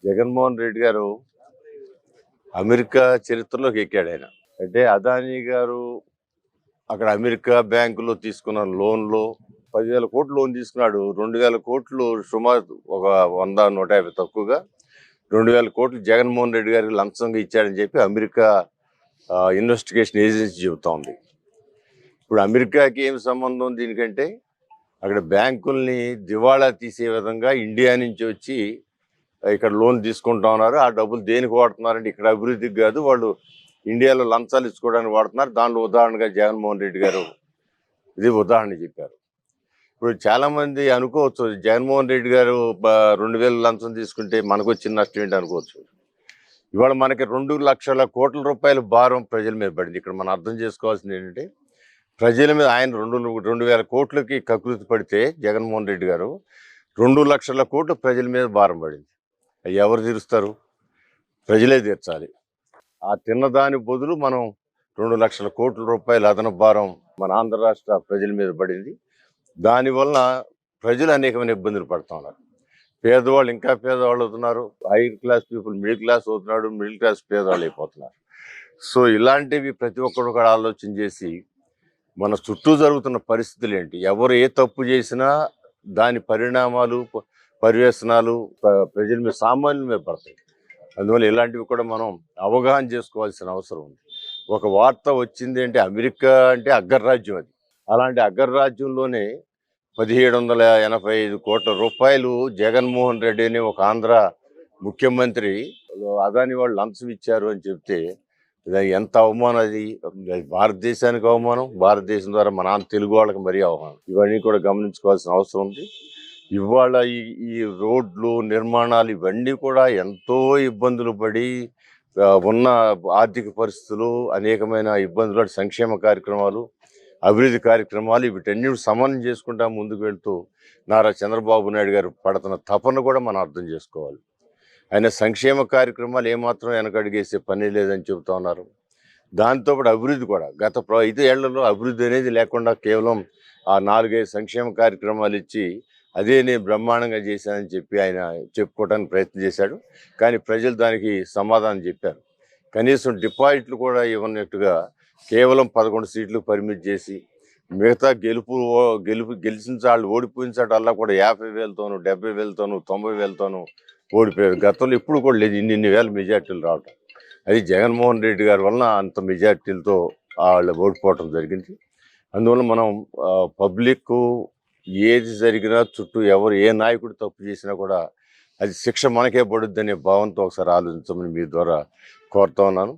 జగన్మోహన్ రెడ్డి గారు అమెరికా చరిత్రలోకి ఎక్కాడు ఆయన. అంటే అదానీ గారు అక్కడ అమెరికా బ్యాంకులో తీసుకున్న లోన్లో 10,000 కోట్లు లోన్ తీసుకున్నాడు. 2,000 కోట్లు సుమారు ఒక 100, 150 తక్కువగా 2,000 కోట్లు జగన్మోహన్ రెడ్డి గారికి లంచంగా ఇచ్చాడని చెప్పి అమెరికా ఇన్వెస్టిగేషన్ ఏజెన్సీ చెబుతా ఉంది. ఇప్పుడు అమెరికాకి ఏం సంబంధం దీనికంటే, అక్కడ బ్యాంకుల్ని దివాళా తీసే విధంగా ఇండియా నుంచి వచ్చి ఇక్కడ లోన్ తీసుకుంటా ఉన్నారు. ఆ డబ్బులు దేనికి వాడుతున్నారంటే ఇక్కడ అభివృద్ధికి కాదు, వాళ్ళు ఇండియాలో లంచాలు ఇచ్చుకోవడానికి వాడుతున్నారు. దానిలో ఉదాహరణగా జగన్మోహన్ రెడ్డి గారు ఇది ఉదాహరణ చెప్పారు. ఇప్పుడు చాలా మంది అనుకోవచ్చు, జగన్మోహన్ రెడ్డి గారు 2,000 లంచం తీసుకుంటే మనకు వచ్చిన నష్టం ఏంటి అనుకోవచ్చు. ఇవాళ మనకి 2,00,000 కోట్ల రూపాయల భారం ప్రజల మీద పడింది. ఇక్కడ మనం అర్థం చేసుకోవాల్సింది ఏంటంటే, ప్రజల మీద ఆయన 2,000 కోట్లకి కకృతి పడితే జగన్మోహన్ రెడ్డి గారు 2,00,000 కోట్లు ప్రజల మీద భారం పడింది. అవి ఎవరు తీరుస్తారు? ప్రజలే తీర్చాలి. ఆ తిన్నదాని బదులు మనం 2,00,000 కోట్ల రూపాయల అదనపు భారం మన ఆంధ్ర రాష్ట్ర ప్రజల మీద పడింది. దానివల్ల ప్రజలు అనేకమైన ఇబ్బందులు పడుతూ ఉన్నారు. పేదవాళ్ళు ఇంకా పేదవాళ్ళు అవుతున్నారు, hire class people middle class అవుతున్నాడు, మిడిల్ క్లాస్ పేదవాళ్ళు అయిపోతున్నారు. సో ఇలాంటివి ప్రతి ఒక్కరు కూడా ఆలోచన చేసి మన చుట్టూ జరుగుతున్న పరిస్థితులు ఏంటి, ఎవరు ఏ తప్పు చేసినా దాని పరిణామాలు పర్యవసనాలు ప్రజల మీద సామాన్యుల మీద పడతాయి. అందువల్ల ఇలాంటివి కూడా మనం అవగాహన చేసుకోవాల్సిన అవసరం ఉంది. ఒక వార్త వచ్చింది అంటే అమెరికా అంటే అగ్రరాజ్యం, అది అలాంటి అగ్రరాజ్యంలోనే 1,785 కోట్ల రూపాయలు జగన్మోహన్ రెడ్డి అని ఒక ఆంధ్ర ముఖ్యమంత్రి అదాని వాళ్ళు లంచం ఇచ్చారు అని చెప్తే ఎంత అవమానం. అది భారతదేశానికి అవమానం, భారతదేశం ద్వారా మన తెలుగు వాళ్ళకి మరీ అవమానం. ఇవన్నీ కూడా గమనించుకోవాల్సిన అవసరం ఉంది. ఇవాళ ఈ రోడ్లు నిర్మాణాలు ఇవన్నీ కూడా ఎంతో ఇబ్బందులు పడి ఉన్న ఆర్థిక పరిస్థితులు, అనేకమైన ఇబ్బందులు, సంక్షేమ కార్యక్రమాలు, అభివృద్ధి కార్యక్రమాలు వీటన్నిటి సమన్వయం చేసుకుంటా ముందుకు వెళ్తూ నారా చంద్రబాబు నాయుడు గారు పడుతున్న తపన కూడా మనం అర్థం చేసుకోవాలి. ఆయన సంక్షేమ కార్యక్రమాలు ఏమాత్రం వెనకడిగేసే పని లేదని చెబుతా ఉన్నారు. దాంతోపాటు అభివృద్ధి కూడా గత 5 ఏళ్లలో అభివృద్ధి అనేది లేకుండా కేవలం ఆ 4-5 సంక్షేమ కార్యక్రమాలు ఇచ్చి అదే నేను బ్రహ్మాండంగా చేశానని చెప్పి ఆయన చెప్పుకోవడానికి ప్రయత్నం చేశాడు. కానీ ప్రజలు దానికి సమాధానం చెప్పారు. కనీసం డిపాజిట్లు కూడా ఇవ్వనట్టుగా కేవలం 11 సీట్లు పరిమితి చేసి మిగతా గెలిచిన వాళ్ళు ఓడిపోయిన చాటల్లా కూడా 50,000తోనూ 70,000తోనూ 90,000తోనూ ఓడిపోయారు. గతంలో ఎప్పుడు కూడా లేదు ఇన్ని వేల మెజార్టీలు రావటం. అది జగన్మోహన్ రెడ్డి గారి వలన అంత మెజార్టీలతో వాళ్ళు ఓడిపోవటం జరిగింది. అందువల్ల మనం పబ్లిక్ ఏది జరిగినా చుట్టూ ఎవరు ఏ నాయకుడు తప్పు చేసినా కూడా అది శిక్ష మనకే పడుద్ది అనే భావంతో ఒకసారి ఆలోచించమని మీ ద్వారా కోరుతా ఉన్నాను.